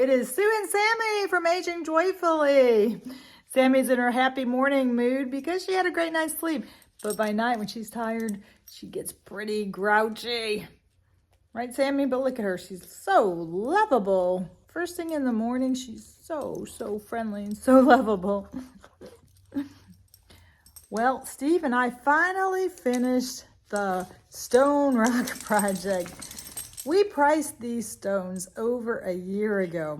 It is Sue and Sammy from Aging Joyfully. Sammy's in her happy morning mood because she had a great night's sleep. But by night, when she's tired, she gets pretty grouchy. Right, Sammy? But look at her. She's so lovable. First thing in the morning, she's so friendly and so lovable. Well, Steve and I finally finished the stone rock project. We priced these stones over a year ago,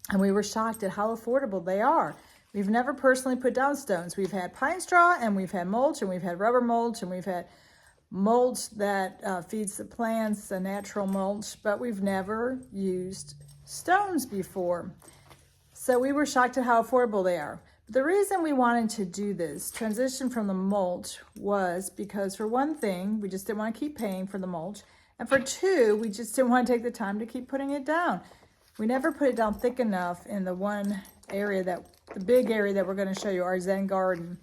and we were shocked at how affordable they are. We've never personally put down stones. We've had pine straw, and we've had mulch, and we've had rubber mulch, and we've had mulch that feeds the plants, a natural mulch, but we've never used stones before. So we were shocked at how affordable they are. The reason we wanted to do this transition from the mulch was because, for one thing, we just didn't want to keep paying for the mulch. And for two, we just didn't want to take the time to keep putting it down. We never put it down thick enough in the one area the big area that we're going to show you, our Zen garden.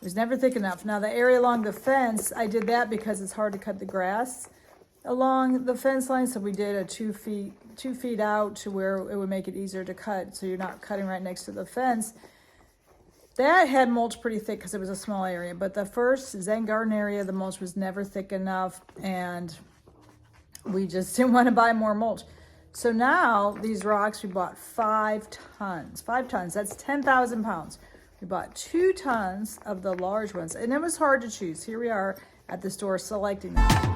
It was never thick enough. Now the area along the fence, I did that because it's hard to cut the grass along the fence line. So we did a 2 feet out to where it would make it easier to cut. So you're not cutting right next to the fence. That had mulch pretty thick because it was a small area. But the first Zen garden area, the mulch was never thick enough, and we just didn't want to buy more mulch. So now these rocks, we bought 5 tons. 5 tons, that's 10,000 pounds. We bought 2 tons of the large ones, and it was hard to choose. Here we are at the store selecting them.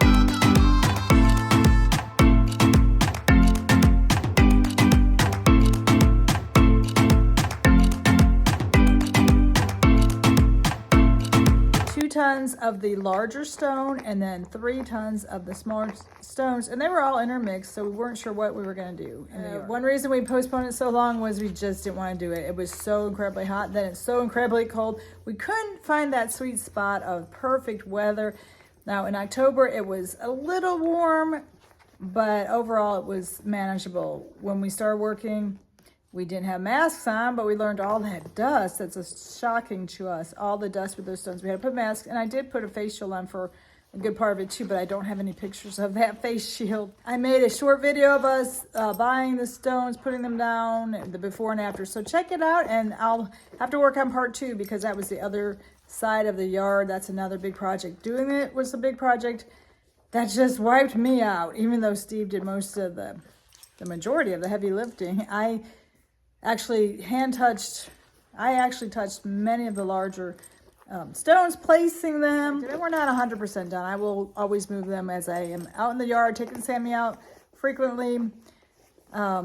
2 tons of the larger stone, and then 3 tons of the smaller stones, and they were all intermixed, so we weren't sure what we were going to do. One reason we postponed it so long was we just didn't want to do it. It was so incredibly hot, then it's so incredibly cold. We couldn't find that sweet spot of perfect weather. Now in October it was a little warm, but overall it was manageable. When we started working, we didn't have masks on, but we learned all that dust. That's shocking to us. All the dust with those stones. We had to put masks, and I did put a face shield on for a good part of it too, but I don't have any pictures of that face shield. I made a short video of us buying the stones, putting them down, the before and after. So check it out, and I'll have to work on part 2 because that was the other side of the yard. That's another big project. Doing it was a big project that just wiped me out, even though Steve did most of the majority of the heavy lifting. I actually touched many of the larger stones, placing them. We're not 100% done. I will always move them as I am out in the yard, taking Sammy out frequently.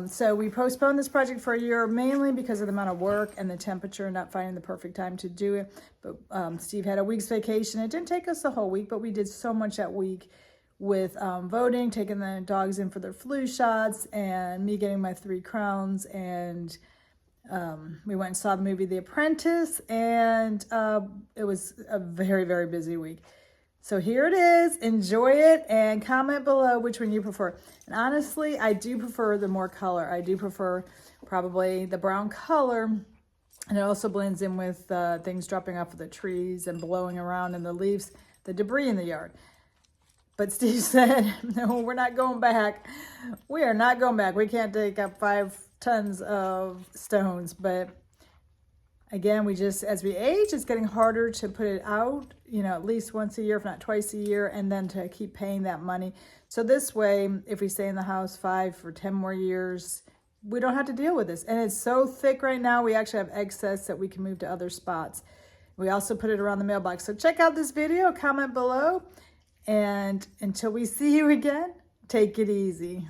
So we postponed this project for a year, mainly because of the amount of work and the temperature, not finding the perfect time to do it. But Steve had a week's vacation. It didn't take us the whole week, but we did so much that week with voting, taking the dogs in for their flu shots, and me getting my 3 crowns, and we went and saw the movie The Apprentice, and it was a very, very busy week. So here it is. Enjoy it, and comment below which one you prefer. And honestly, I do prefer the more color. I do prefer probably the brown color, and it also blends in with things dropping off of the trees and blowing around in the leaves, the debris in the yard. But Steve said, no, we're not going back. We are not going back. We can't take up 5 tons of stones. But again, as we age, it's getting harder to put it out, at least once a year, if not twice a year, and then to keep paying that money. So this way, if we stay in the house 5 or 10 more years, we don't have to deal with this. And it's so thick right now, we actually have excess that we can move to other spots. We also put it around the mailbox. So check out this video, comment below. And until we see you again, take it easy.